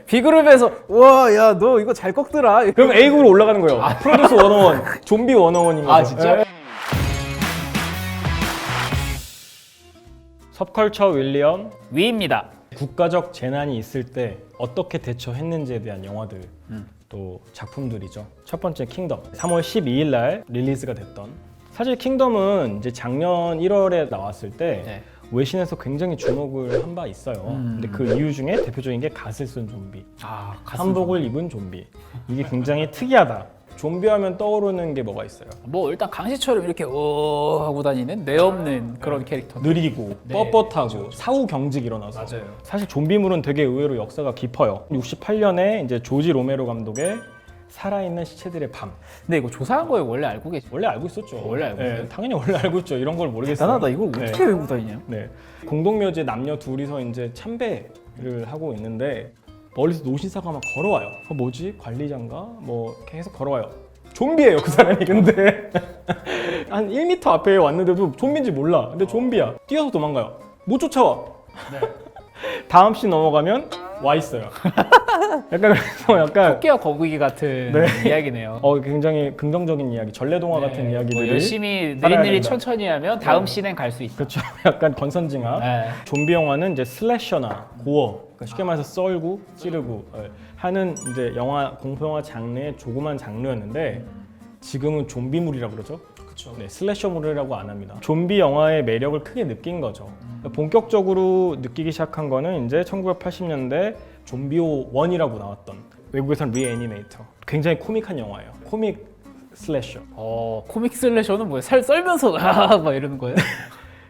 B그룹에서 와, 야, 너 이거 잘 꺾더라. 그럼 A그룹으로 올라가는 거예요. 프로듀스 101, 좀비 101인 거죠. 아, 진짜? 섭컬처 윌리엄, 위입니다. 국가적 재난이 있을 때 어떻게 대처했는지에 대한 영화들 또 작품들이죠. 첫 번째 킹덤, 3월 12일 날 릴리즈가 됐던. 사실 킹덤은 이제 작년 1월에 나왔을 때 네. 외신에서 굉장히 주목을 한 바 있어요. 근데 그 이유 중에 대표적인 게 갓을 쓴 좀비, 한복을 입은 좀비. 이게 굉장히 특이하다. 좀비 하면 떠오르는 게 뭐가 있어요? 뭐 일단 강시처럼 이렇게 오 하고 다니는 뇌 없는 그런 캐릭터. 느리고 네, 뻣뻣하고 사후 경직 일어나서. 맞아요. 사실 좀비물은 되게 의외로 역사가 깊어요. 68년에 이제 조지 로메로 감독의 살아있는 시체들의 밤. 근데 이거 조사한 거예요? 원래 알고 계시? 원래 알고 있었죠. 원래 알고 있어요? 당연히 원래 알고 있죠. 이런 걸 모르겠어요. 대단하다. 이걸 네. 어떻게 외우고 다니냐? 네. 공동묘지에 남녀 둘이서 이제 참배를 하고 있는데 멀리서 노신사가 막 걸어와요. 뭐지? 관리자인가? 뭐 계속 걸어와요. 좀비예요, 그 사람이. 근데 한 1m 앞에 왔는데도 좀비인지 몰라. 근데 좀비야. 뛰어서 도망가요. 못 쫓아와. 다음 씬 넘어가면 와 있어요. 약간 그래서 약간 토끼와 거북이 같은 이야기네요. 굉장히 긍정적인 이야기, 전래동화 같은 이야기들이 뭐 열심히 살아야 느릿느릿 된다. 천천히 하면 다음 씬엔 갈 수 있다. 그렇죠. 약간 권선징악. 네. 좀비 영화는 이제 슬래셔나 고어, 그러니까 쉽게 말해서 썰고 찌르고 하는 이제 영화 공포 영화 장르의 조그만 장르였는데 지금은 좀비물이라고 그러죠. 그렇죠. 네, 슬래셔물이라고 안 합니다. 좀비 영화의 매력을 크게 느낀 거죠. 그러니까 본격적으로 느끼기 시작한 거는 이제 1980년대 좀비오 1이라고 나왔던, 외국에선 리애니메이터. 굉장히 코믹한 영화예요. 코믹 슬래셔. 코믹 슬래셔는 뭐예요? 살 썰면서 막 이러는 거예요?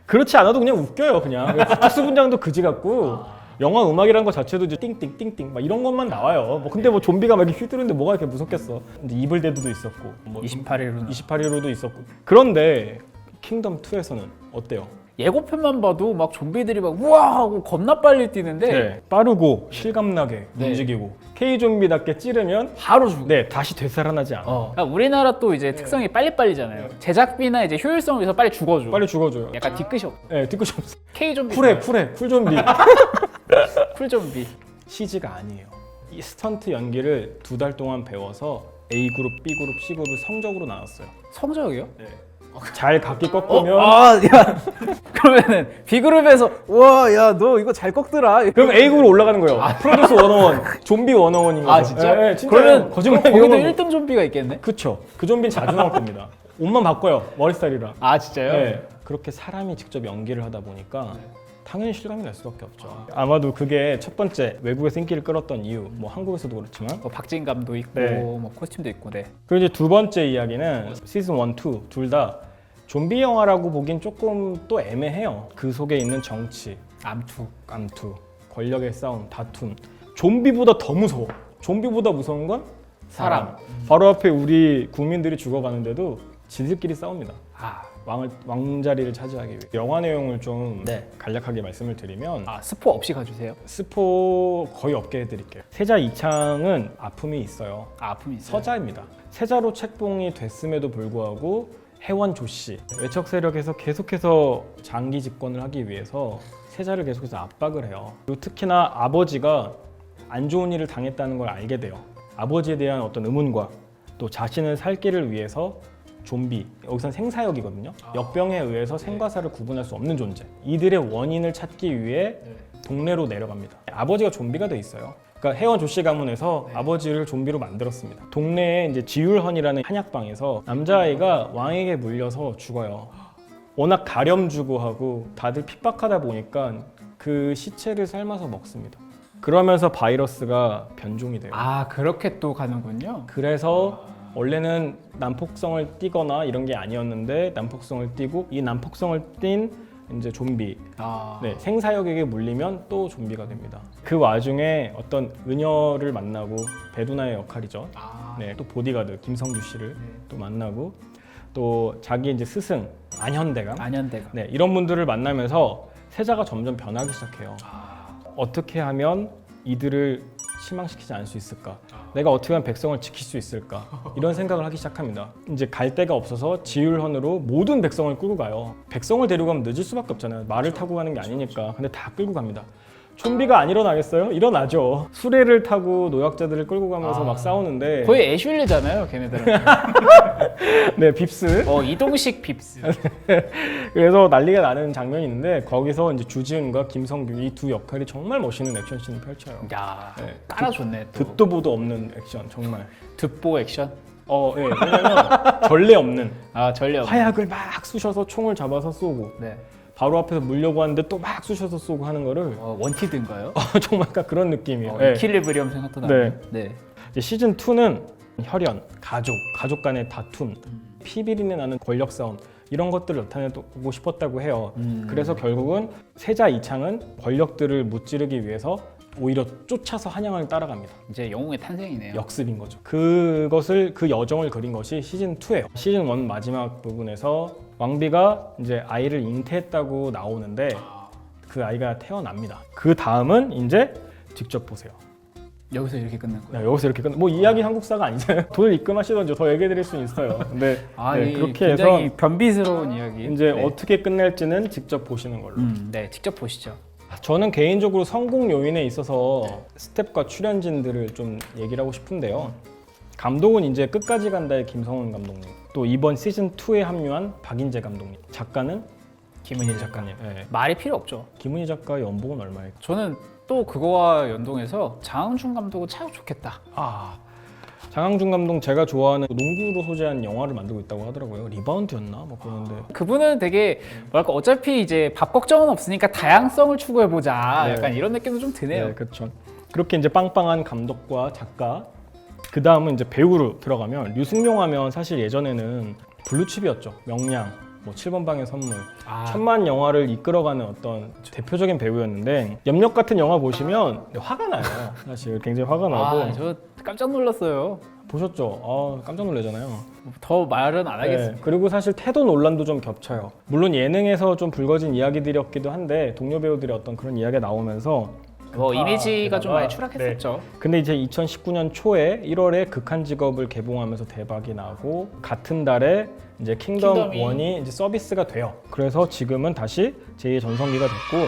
그렇지 않아도 그냥 웃겨요. 그냥 특수 분장도 그지 같고 영화 음악이라는 것 자체도 이제 띵띵띵띵 막 이런 것만 나와요. 뭐 근데 뭐 좀비가 막 이렇게 휘두르는데 뭐가 이렇게 무섭겠어. 이제 이블 데드도 있었고, 뭐 28일로 28일로도 있었고. 그런데 킹덤 2에서는 어때요? 예고편만 봐도 막 좀비들이 막 우와 하고 겁나 빨리 뛰는데 네, 빠르고 실감나게 움직이고 K 좀비답게 찌르면 바로 죽어. 네, 다시 되살아나지 않아. 그러니까 우리나라 또 이제 특성이 빨리빨리잖아요. 제작비나 이제 효율성을 위해서 빨리 죽어줘. 빨리 죽어줘요. 약간 뒤끝이 없어. 네, 뒤끝이 없어. K 좀비. 쿨 좀비. 쿨 좀비. CG가 아니에요. 이 스턴트 연기를 2달 동안 배워서 A그룹, B그룹, C그룹을 성적으로 나눴어요. 성적이요? 네. 잘 각기 꺾으면 야. 그러면은 B그룹에서 와, 야, 너 이거 잘 꺾더라. 그럼 A그룹으로 올라가는 거예요. 프로듀스 101, 좀비 101인 거죠. 아, 진짜? 네, 진짜. 그러면 거짓말 거기도 이런 거. 1등 좀비가 있겠네? 그쵸. 그 좀비는 자주 나올 겁니다. 옷만 바꿔요. 머리 스타일이랑. 아, 진짜요? 네. 그렇게 사람이 직접 연기를 하다 보니까 당연히 실감이 날 수밖에 없죠. 아마도 그게 첫 번째 외국에서 인기를 끌었던 이유, 뭐 한국에서도 그렇지만. 뭐 박진감도 있고 네. 뭐 코스튬도 있고. 네. 그리고 이제 두 번째 이야기는 시즌 1, 2 둘 다 좀비 영화라고 보긴 조금 또 애매해요. 그 속에 있는 정치, 암투, 권력의 싸움, 다툼. 좀비보다 더 무서워. 좀비보다 무서운 건 사람. 바로 앞에 우리 국민들이 죽어가는데도 지들끼리 싸웁니다. 왕자리를 차지하기 위해. 영화 내용을 좀 간략하게 말씀을 드리면 스포 없이 가주세요. 스포 거의 없게 해드릴게요. 세자 이창은 아픔이 있어요. 아픔이 있어요. 서자입니다. 세자로 책봉이 됐음에도 불구하고 해원 조씨, 외척 세력에서 계속해서 장기 집권을 하기 위해서 세자를 계속해서 압박을 해요. 그리고 특히나 아버지가 안 좋은 일을 당했다는 걸 알게 돼요. 아버지에 대한 어떤 의문과 또 자신을 살 길을 위해서 좀비, 여기선 생사역이거든요. 역병에 의해서 생과 사를 구분할 수 없는 존재. 이들의 원인을 찾기 위해 동네로 내려갑니다. 아버지가 좀비가 돼 있어요. 그러니까 해원 조씨 가문에서 아버지를 좀비로 만들었습니다. 동네에 이제 지율헌이라는 한약방에서 남자아이가 왕에게 물려서 죽어요. 워낙 가렴주고하고 다들 핍박하다 보니까 그 시체를 삶아서 먹습니다. 그러면서 바이러스가 변종이 돼요. 그렇게 또 가는군요. 그래서 원래는 난폭성을 띠거나 이런 게 아니었는데 난폭성을 띠고 이 난폭성을 띈 이제 좀비, 생사역에게 물리면 또 좀비가 됩니다. 그 와중에 어떤 은여를 만나고, 배두나의 역할이죠. 또 보디가드 김성주 씨를 또 만나고, 또 자기 이제 스승 안현대감, 이런 분들을 만나면서 세자가 점점 변하기 시작해요. 어떻게 하면 이들을 실망시키지 않을 수 있을까? 내가 어떻게 하면 백성을 지킬 수 있을까? 이런 생각을 하기 시작합니다. 이제 갈 데가 없어서 지율헌으로 모든 백성을 끌고 가요. 백성을 데리고 가면 늦을 수밖에 없잖아요. 말을 타고 가는 게 아니니까. 근데 다 끌고 갑니다. 좀비가 안 일어나겠어요? 일어나죠. 수레를 타고 노약자들을 끌고 가면서 막 싸우는데 거의 애슐리잖아요, 걔네들은. 네, 빕스. 이동식 빕스. 그래서 난리가 나는 장면이 있는데 거기서 이제 주지훈과 김성규 이 두 역할이 정말 멋있는 액션씬을 펼쳐요. 야, 네, 깔아줬네 또. 듣도 보도 없는 액션 정말. 듣보 액션. 예. 왜냐면 전례 없는 전력. 화약을 막 쑤셔서 총을 잡아서 쏘고 네. 바로 앞에서 물려고 하는데 또 막 쑤셔서 쏘고 하는 거를 원티드인가요? 정말 약간 그런 느낌이에요. 이킬리브리엄 생각도 나네. 네. 이제 시즌 2는 혈연, 가족 간의 다툼, 피비린내 나는 권력 싸움 이런 것들을 나타내고 싶었다고 해요. 그래서 결국은 세자 이창은 권력들을 무찌르기 위해서 오히려 쫓아서 한양을 따라갑니다. 이제 영웅의 탄생이네요. 역습인 거죠. 그 여정을 그린 것이 시즌 2예요. 시즌 1 마지막 부분에서 왕비가 이제 아이를 잉태했다고 나오는데 그 아이가 태어납니다. 그 다음은 이제 직접 보세요. 여기서 이렇게 끝난 거예요. 네, 여기서 이렇게 뭐 이야기 한국사가 아니잖아요. 돈을 입금하시던지 더 얘기해드릴 수는 있어요. 근데 그렇게 굉장히 해서 변비스러운 이야기. 이제 어떻게 끝낼지는 직접 보시는 걸로. 네, 직접 보시죠. 저는 개인적으로 성공 요인에 있어서 스텝과 출연진들을 좀 얘기를 하고 싶은데요. 감독은 이제 끝까지 간다의 김성훈 감독님, 또 이번 시즌 2에 합류한 박인재 감독님, 작가는 김은희 작가님. 네. 말이 필요 없죠. 김은희 작가의 연봉은 얼마예요? 저는 또 그거와 연동해서 장항준 감독은 참 좋겠다. 장항준 감독 제가 좋아하는 농구로 소재한 영화를 만들고 있다고 하더라고요. 리바운드였나? 뭐 그런데. 그분은 되게 뭐랄까 어차피 이제 밥 걱정은 없으니까 다양성을 추구해 보자. 네. 약간 이런 느낌도 좀 드네요. 네, 그렇죠. 그렇게 이제 빵빵한 감독과 작가, 그 다음은 이제 배우로 들어가면 류승룡 하면 사실 예전에는 블루칩이었죠. 명량, 뭐 7번 방의 선물, 천만 영화를 이끌어가는 어떤 대표적인 배우였는데 염력 같은 영화 보시면 화가 나요. 사실 굉장히 화가 나고. 저 깜짝 놀랐어요. 보셨죠? 깜짝 놀라잖아요. 더 말은 안 하겠습니다. 네, 그리고 사실 태도 논란도 좀 겹쳐요. 물론 예능에서 좀 불거진 이야기들이었기도 한데 동료 배우들의 어떤 그런 이야기가 나오면서 이미지가 좀 많이 추락했었죠. 근데 이제 2019년 초에 1월에 극한 직업을 개봉하면서 대박이 나고 같은 달에 이제 킹덤 킹덤이- 1이 이제 서비스가 돼요. 그래서 지금은 다시 제2의 전성기가 됐고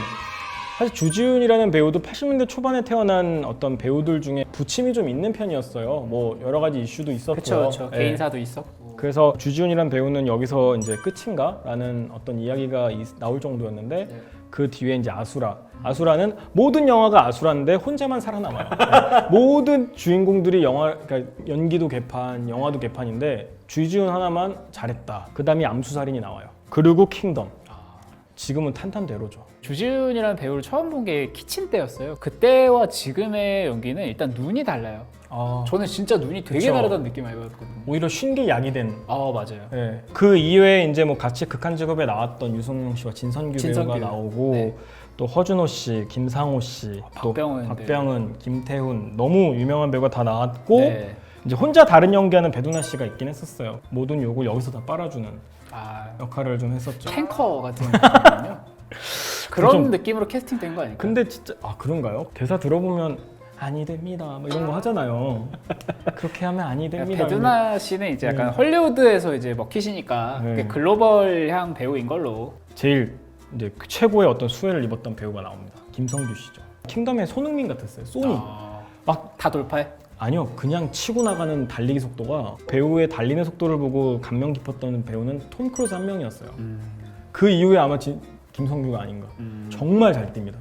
사실 주지훈이라는 배우도 80년대 초반에 태어난 어떤 배우들 중에 부침이 좀 있는 편이었어요. 뭐 여러 가지 이슈도 있었고. 그렇죠. 네. 개인사도 있었고. 그래서 주지훈이라는 배우는 여기서 이제 끝인가라는 어떤 이야기가 나올 정도였는데 그 뒤에 이제 아수라는 모든 영화가 아수라인데 혼자만 살아남아요. 모든 주인공들이 그러니까 연기도 개판, 영화도 개판인데 주지훈 하나만 잘했다. 그 다음에 암수살인이 나와요. 그리고 킹덤. 지금은 탄탄대로죠. 주지훈이라는 배우를 처음 본 게 키친 때였어요. 그때와 지금의 연기는 일단 눈이 달라요. 저는 진짜 눈이 되게 그쵸. 다르다는 느낌 많이 받았거든요. 오히려 쉰 게 약이 된. 맞아요. 네. 그 이외에 이제 뭐 같이 극한 직업에 나왔던 유승용 씨와 진선규 배우가 나오고 네. 또 허준호 씨, 김상호 씨, 또 박병은, 박병은, 김태훈 너무 유명한 배우가 다 나왔고 네. 이제 혼자 다른 연기하는 배두나 씨가 있긴 했었어요. 모든 욕을 여기서 다 빨아주는 역할을 좀 했었죠. 탱커 같은 느낌이거든요. 그런 좀- 느낌으로 캐스팅된 거 아닐까요? 근데 진짜 그런가요? 대사 들어보면 아니 됩니다. 뭐 이런 거 하잖아요. 그렇게 하면 아니 됩니다. 배두나 씨는 이제 약간 헐리우드에서 이제 먹히시니까 네. 그게 글로벌향 배우인 걸로. 제일 이제 그 최고의 어떤 수혜를 입었던 배우가 나옵니다. 김성규 씨죠. 킹덤의 손흥민 같았어요. 소니. 막 다 돌파해? 아니요, 그냥 치고 나가는 달리기 속도가 배우의 달리는 속도를 보고 감명 깊었던 배우는 톰 크루즈 한 명이었어요. 그 이후에 아마 김성규가 아닌가. 정말 잘 뜁니다.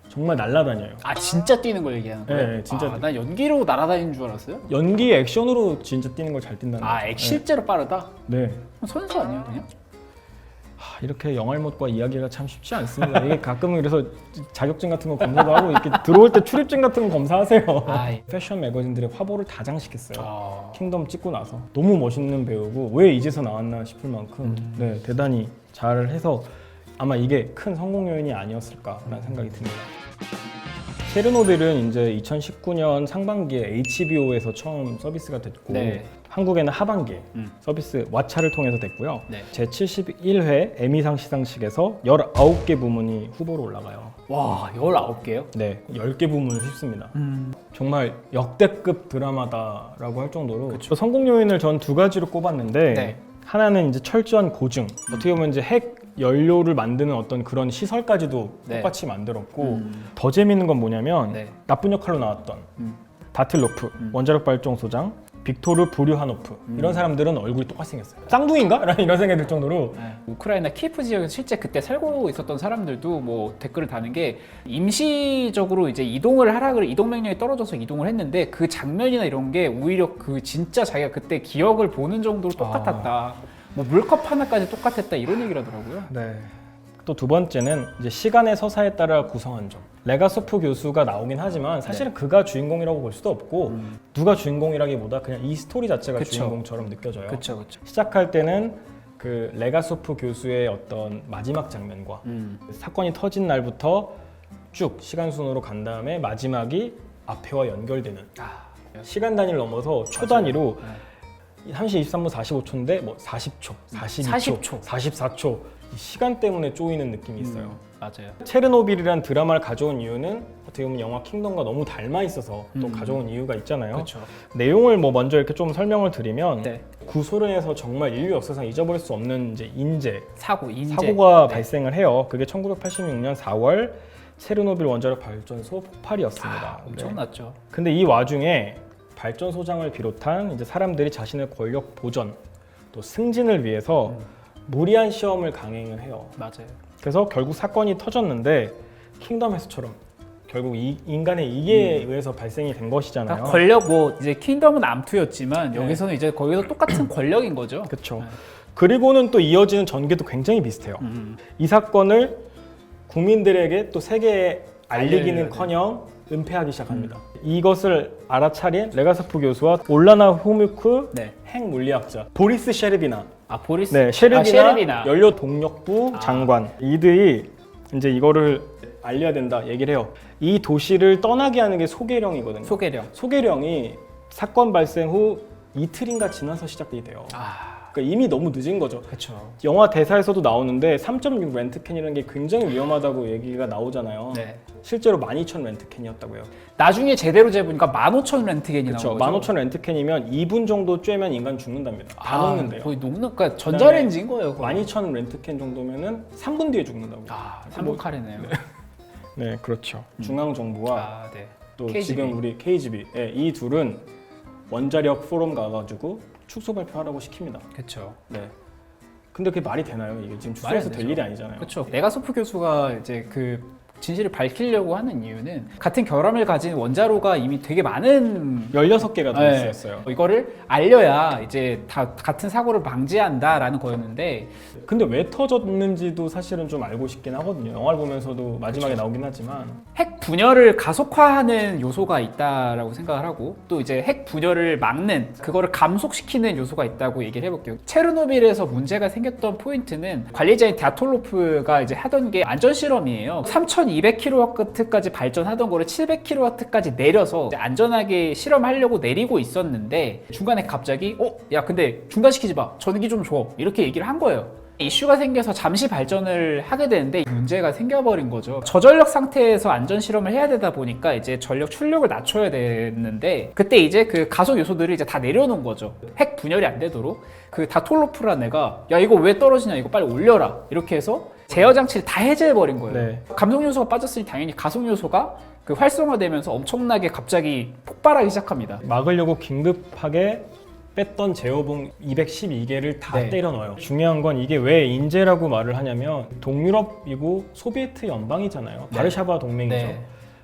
정말 날아다녀요. 진짜 뛰는 걸 얘기하는 거예요? 네, 진짜. 난 연기로 날아다니는 줄 알았어요. 연기 액션으로 진짜 뛰는 걸 잘 뛴다는 거죠. 실제로 빠르다? 네. 선수 아니에요 그냥? 이렇게 영알못과 이야기가 참 쉽지 않습니다. 이게 가끔은 그래서 자격증 같은 거 검사도 하고 이렇게 들어올 때 출입증 같은 거 검사하세요. 패션 매거진들의 화보를 다 장식했어요. 킹덤 찍고 나서 너무 멋있는 배우고 왜 이제서 나왔나 싶을 만큼 네, 대단히 잘 해서 아마 이게 큰 성공 요인이 아니었을까라는 생각이 듭니다. 체르노빌은 이제 2019년 상반기에 HBO에서 처음 서비스가 됐고 네. 한국에는 하반기에 서비스 왓챠를 통해서 됐고요. 네. 제71회 에미상 시상식에서 19개 부문이 후보로 올라가요. 와 19개요? 네, 10개 부문을 휩습니다. 정말 역대급 드라마다라고 할 정도로 성공 요인을 전 두 가지로 꼽았는데 네. 하나는 이제 철저한 고증. 어떻게 보면 이제 핵 연료를 만드는 어떤 그런 시설까지도 네. 똑같이 만들었고 더 재밌는 건 뭐냐면 네. 나쁜 역할로 나왔던 다틀로프 원자력 발전소장, 빅토르 브류하노프 이런 사람들은 얼굴이 똑같이 생겼어요. 쌍둥이인가? 라는 이런 생각이 들 정도로 네. 우크라이나 키예프 지역에서 실제 그때 살고 있었던 사람들도 뭐 댓글을 다는 게 임시적으로 이제 이동을 하라 이동 명령이 떨어져서 이동을 했는데 그 장면이나 이런 게 오히려 그 진짜 자기가 그때 기억을 보는 정도로 똑같았다. 뭐 물컵 하나까지 똑같았다 이런 얘기를 하더라고요. 네. 또 두 번째는 이제 시간의 서사에 따라 구성한 점. 레가소프 교수가 나오긴 하지만 사실은 그가 주인공이라고 볼 수도 없고 누가 주인공이라기보다 그냥 이 스토리 자체가 그쵸. 주인공처럼 느껴져요. 그렇죠. 시작할 때는 그 레가소프 교수의 어떤 마지막 장면과 사건이 터진 날부터 쭉 시간 순으로 간 다음에 마지막이 앞에와 연결되는 시간 단위를 넘어서 초 단위로 3시 23분 45초인데 뭐 40초, 42초, 40초. 44초 이 시간 때문에 쪼이는 느낌이 있어요. 맞아요. 체르노빌이란 드라마를 가져온 이유는 어떻게 보면 영화 킹덤과 너무 닮아 있어서 또 가져온 이유가 있잖아요. 그렇죠. 내용을 뭐 먼저 이렇게 좀 설명을 드리면 네. 구소련에서 정말 인류 역사상 잊어버릴 수 없는 이제 인재 인재. 사고가 네. 발생을 해요. 그게 1986년 4월 체르노빌 원자력 발전소 폭발이었습니다. 엄청났죠. 근데 이 와중에 발전소장을 비롯한 이제 사람들이 자신의 권력 보전 또 승진을 위해서 무리한 시험을 강행을 해요. 맞아요. 그래서 결국 사건이 터졌는데 킹덤 헤스처럼 결국 인간의 이기에 의해서 발생이 된 것이잖아요. 그러니까 권력 뭐 이제 킹덤은 암투였지만 여기서는 이제 거기서 똑같은 권력인 거죠. 그렇죠. 그리고는 또 이어지는 전개도 굉장히 비슷해요. 이 사건을 국민들에게 또 세계에 알리기는커녕 은폐하기 시작합니다. 이것을 알아차린 레가소프 교수와 올라나 호뮤크 네. 핵 물리학자 보리스 셰르비나 보리스. 네, 셰르비나, 셰르비나. 연료 동력부 장관 이들이 이제 이거를 알려야 된다 얘기를 해요. 이 도시를 떠나게 하는 게 소계령이거든요. 소계령이 사건 발생 후 이틀인가 지나서 시작이 돼요. 그러니까 이미 너무 늦은 거죠. 그렇죠. 영화 대사에서도 나오는데 3.6 렌트캔이라는 게 굉장히 위험하다고 얘기가 나오잖아요. 네. 실제로 12,000 렌트캔이었다고요. 나중에 제대로 재보니까 15,000 렌트겐이 그렇죠. 나온 거죠. 15,000 렌트캔이면 2분 정도 쬐면 인간 죽는답니다. 다 녹는데요. 거의 녹는, 그러니까 전자레인지인 거예요. 12,000 렌트캔 정도면은 3분 뒤에 죽는다고. 3분 카레네요. 네, 그렇죠. 중앙정부와 네. 또 KGB. 지금 우리 KGB 이 둘은 원자력 포럼 가가지고 축소 발표하라고 시킵니다. 그렇죠. 네. 근데 그게 말이 되나요? 이게 지금 말이 축소해서 안 될 되죠. 일이 아니잖아요. 그렇죠. 레가소프 교수가 이제 그 진실을 밝히려고 하는 이유는 같은 결함을 가진 원자로가 이미 되게 많은 16개가 더 네. 있었어요. 이거를 알려야 이제 다 같은 사고를 방지한다라는 거였는데 근데 왜 터졌는지도 사실은 좀 알고 싶긴 하거든요. 영화를 보면서도 마지막에 나오긴 하지만 핵 분열을 가속화하는 요소가 있다라고 생각을 하고 또 이제 핵 분열을 막는 그거를 감속시키는 요소가 있다고 얘기를 해볼게요. 체르노빌에서 문제가 생겼던 포인트는 관리자인 다톨로프가 이제 하던 게 안전 실험이에요. 3200kW까지 발전하던 거를 700kW까지 내려서 이제 안전하게 실험하려고 내리고 있었는데 중간에 갑자기 야 근데 중단시키지 마. 전기 좀 줘. 이렇게 얘기를 한 거예요. 이슈가 생겨서 잠시 발전을 하게 되는데 문제가 생겨버린 거죠. 저전력 상태에서 안전 실험을 해야 되다 보니까 이제 전력 출력을 낮춰야 됐는데 그때 이제 그 가속 요소들을 이제 다 내려놓은 거죠. 핵 분열이 안 되도록 그 다톨로프라는 애가 야 이거 왜 떨어지냐 이거 빨리 올려라 이렇게 해서 제어 장치를 다 해제해버린 거예요. 네. 감속 요소가 빠졌으니 당연히 가속 요소가 그 활성화되면서 엄청나게 갑자기 폭발하기 시작합니다. 막으려고 긴급하게 뺐던 제어봉 212개를 다 네. 때려 넣어요. 중요한 건 이게 왜 인재라고 말을 하냐면 동유럽이고 소비에트 연방이잖아요. 바르샤바 동맹이죠. 네.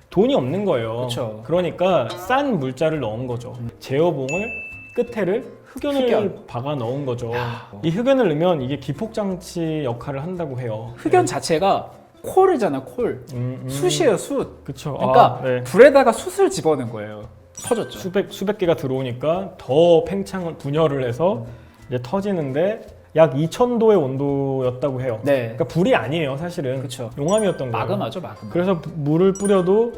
돈이 없는 거예요. 그쵸. 그러니까 싼 물자를 넣은 거죠. 제어봉을 끝에를 흑연을 흑연. 박아 넣은 거죠. 이 흑연을 넣으면 이게 기폭장치 역할을 한다고 해요. 흑연 자체가 콜이잖아, 콜. 숯이에요, 숯. 그렇죠. 그러니까 네. 불에다가 숯을 집어넣은 거예요. 터졌죠. 수백 개가 들어오니까 더 팽창을 분열을 해서 이제 터지는데 약 2000도의 온도였다고 해요. 네. 그러니까 불이 아니에요, 사실은. 그쵸. 용암이었던 거예요. 마그마죠, 마그마. 그래서 물을 뿌려도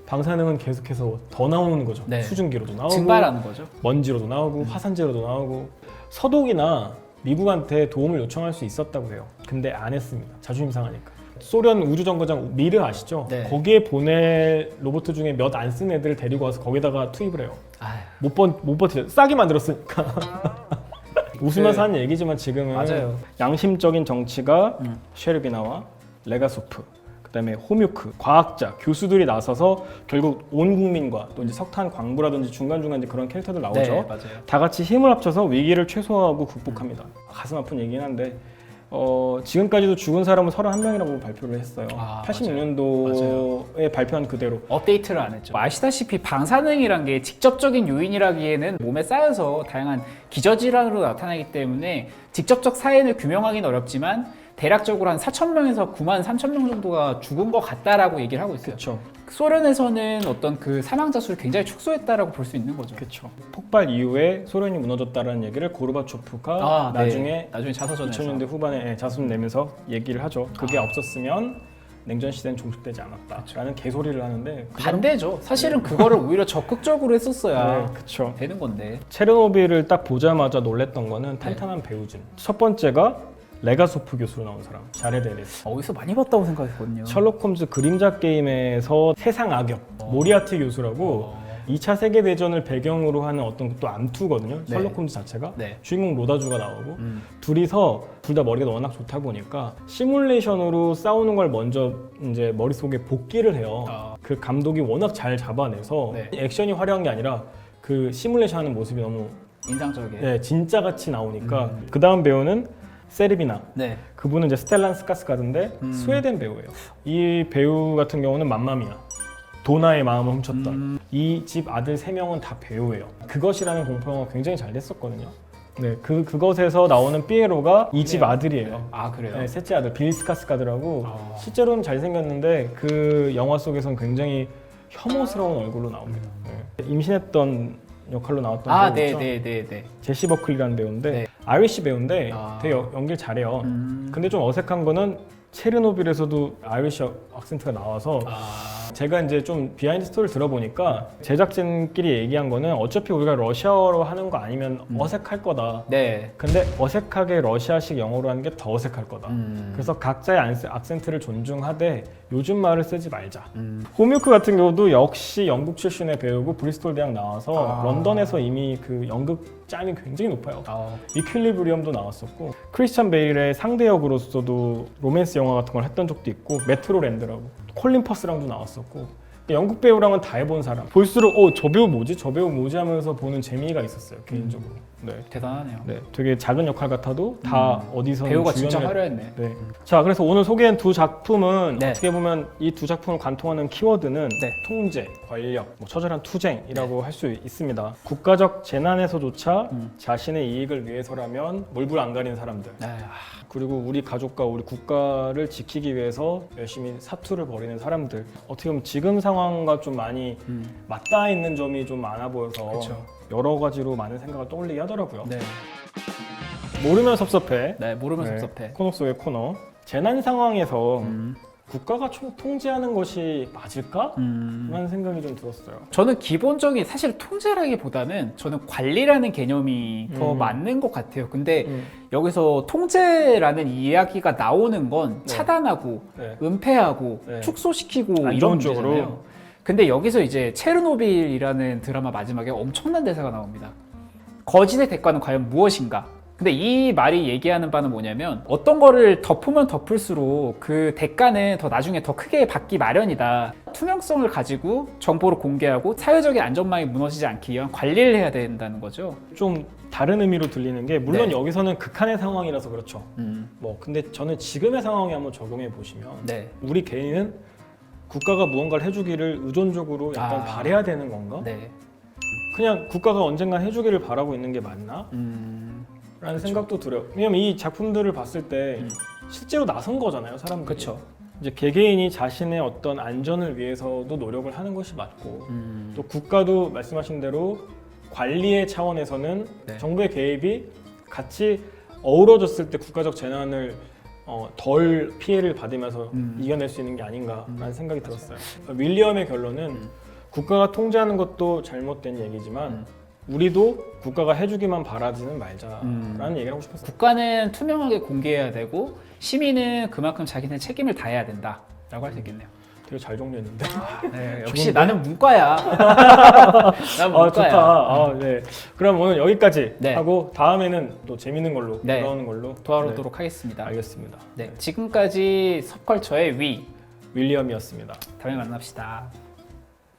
방사능은 계속해서 더 나오는 거죠. 네. 수증기로도 나오고 증발하는 거죠. 먼지로도 나오고 화산재로도 나오고 서독이나 미국한테 도움을 요청할 수 있었다고 해요. 근데 안 했습니다. 자존심 상하니까. 소련 우주정거장 미르 아시죠? 네. 거기에 보낼 로봇 중에 몇 안 쓴 애들을 데리고 와서 거기다가 투입을 해요. 아유. 못 버티죠. 싸게 만들었으니까. 웃으면서 하는 얘기지만 지금은 맞아요. 양심적인 정치가 셰르비나와 레가소프, 그다음에 호뮤크, 과학자, 교수들이 나서서 결국 온 국민과 또 이제 석탄 광부라든지 중간중간 이제 그런 캐릭터들 나오죠. 네, 맞아요. 다 같이 힘을 합쳐서 위기를 최소화하고 극복합니다. 가슴 아픈 얘기긴 한데 지금까지도 죽은 사람은 31명이라고 발표를 했어요. 86년도에 발표한 그대로. 업데이트를 안 했죠. 아시다시피 방사능이란 게 직접적인 요인이라기에는 몸에 쌓여서 다양한 기저질환으로 나타나기 때문에 직접적 사인을 규명하기는 어렵지만 대략적으로 한 4,000명에서 9만 3천 명 정도가 죽은 것 같다라고 얘기를 하고 있어요. 그렇죠. 소련에서는 어떤 그 사망자 수를 굉장히 축소했다라고 볼 수 있는 거죠. 그렇죠. 폭발 이후에 소련이 무너졌다라는 얘기를 고르바초프가 나중에 자서전에서 2000년대 후반에 자서전 내면서 얘기를 하죠. 그게 없었으면 냉전 시대는 종식되지 않았다라는 개소리를 하는데 반대죠. 사실은 그거를 오히려 적극적으로 했었어야 그렇죠. 되는 건데. 체르노빌을 딱 보자마자 놀랬던 거는 탄탄한 배우진. 첫 번째가 레가소프 교수로 나온 사람, 자레드 에리스. 어디서 많이 봤다고 생각했거든요. 셜록 홈즈 그림자 게임에서 세상 악역 모리아티 교수라고 2차 세계대전을 배경으로 하는 어떤 또 암투거든요. 네. 셜록 홈즈 자체가. 네. 주인공 로다주가 나오고 둘이서 둘 다 머리가 워낙 좋다 보니까 시뮬레이션으로 싸우는 걸 먼저 이제 머릿속에 복기를 해요. 그 감독이 워낙 잘 잡아내서 네. 액션이 화려한 게 아니라 그 시뮬레이션 하는 모습이 너무 인상적이에요. 진짜 같이 나오니까 그 다음 배우는 세르비나. 네. 그분은 이제 스텔란 스카스가드인데 스웨덴 배우예요. 이 배우 같은 경우는 맘마미아, 도나의 마음을 훔쳤던 이 집 아들 3명은 다 배우예요. 그것이라는 공포영화 굉장히 잘 됐었거든요. 네, 그것에서 나오는 피에로가 이 집 아들이에요. 아, 그래요? 네, 셋째 아들 빌 스카스가드라고 실제로는 잘생겼는데 그 영화 속에서는 굉장히 혐오스러운 얼굴로 나옵니다. 네. 임신했던 역할로 나왔던 배우 있죠? 네. 제시 버클리라는 배우인데 네. 아이리시 배우인데 되게 연기를 잘해요. 근데 좀 어색한 거는 체르노빌에서도 아이리시 악센트가 나와서 제가 이제 좀 비하인드 스토리를 들어보니까 제작진끼리 얘기한 거는 어차피 우리가 러시아어로 하는 거 아니면 어색할 거다. 네. 근데 어색하게 러시아식 영어로 하는 게 더 어색할 거다. 그래서 각자의 악센트를 존중하되 요즘 말을 쓰지 말자. 호뮤크 같은 경우도 역시 영국 출신의 배우고 브리스톨 대학 나와서 런던에서 이미 그 연극 짬이 굉장히 높아요. 이퀄리브리엄도 나왔었고 크리스찬 베일의 상대 역으로서도 로맨스 영화 같은 걸 했던 적도 있고 메트로랜드라고 콜린 퍼스랑도 나왔었고 영국 배우랑은 다 해본 사람. 볼수록 저 배우 뭐지? 저 배우 뭐지? 하면서 보는 재미가 있었어요. 개인적으로. 네. 대단하네요. 네, 되게 작은 역할 같아도 다 어디서 배우가 진짜 화려했네. 네. 자, 그래서 오늘 소개한 두 작품은 네. 어떻게 보면 이 두 작품을 관통하는 키워드는 네. 통제, 권력, 처절한 투쟁이라고 할 수 있습니다. 국가적 재난에서조차 자신의 이익을 위해서라면 몰불 안 가리는 사람들. 그리고 우리 가족과 우리 국가를 지키기 위해서 열심히 사투를 벌이는 사람들. 어떻게 보면 지금 상황과 좀 많이 맞닿아 있는 점이 좀 많아 보여서 그쵸. 여러 가지로 많은 생각을 떠올리게 하더라고요. 네. 모르면 섭섭해. 네, 모르면 네, 섭섭해. 코너 속의 코너. 재난 상황에서 국가가 통제하는 것이 맞을까? 라는 생각이 좀 들었어요. 저는 기본적인 사실 통제라기보다는 저는 관리라는 개념이 더 맞는 것 같아요. 근데 여기서 통제라는 이야기가 나오는 건 차단하고 네. 은폐하고 네. 축소시키고 안 이런 좋은 쪽으로. 문제잖아요. 근데 여기서 이제 체르노빌이라는 드라마 마지막에 엄청난 대사가 나옵니다. 거짓의 대가는 과연 무엇인가? 근데 이 말이 얘기하는 바는 뭐냐면 어떤 거를 덮으면 덮을수록 그 대가는 더 나중에 더 크게 받기 마련이다. 투명성을 가지고 정보를 공개하고 사회적인 안전망이 무너지지 않기 위한 관리를 해야 된다는 거죠. 좀 다른 의미로 들리는 게 물론 네. 여기서는 극한의 상황이라서 그렇죠. 근데 저는 지금의 상황에 한번 적용해 보시면 네. 우리 개인은 국가가 무언가를 해주기를 의존적으로 약간 바래야 되는 건가? 네. 그냥 국가가 언젠가 해주기를 바라고 있는 게 맞나? 라는 생각도 들어요. 왜냐면 이 작품들을 봤을 때 실제로 나선 거잖아요, 사람들이. 그렇죠. 이제 개개인이 자신의 어떤 안전을 위해서도 노력을 하는 것이 맞고 또 국가도 말씀하신 대로 관리의 차원에서는 네. 정부의 개입이 같이 어우러졌을 때 국가적 재난을 덜 피해를 받으면서 이겨낼 수 있는 게 아닌가라는 생각이 들었어요. 윌리엄의 결론은 국가가 통제하는 것도 잘못된 얘기지만 우리도 국가가 해주기만 바라지는 말자라는 얘기를 하고 싶었어요. 국가는 투명하게 공개해야 되고 시민은 그만큼 자기네 책임을 다해야 된다라고 할 수 있겠네요. 되게 잘 정리했는데. 네, 역시 나는 문과야. 난 문과야. 좋다. 네. 그럼 오늘 여기까지 네. 하고 다음에는 또 재밌는 걸로 네. 돌아오는 걸로 도와오도록 네. 하겠습니다. 알겠습니다. 네, 지금까지 섭컬처의 위 윌리엄이었습니다. 다음에 만납시다.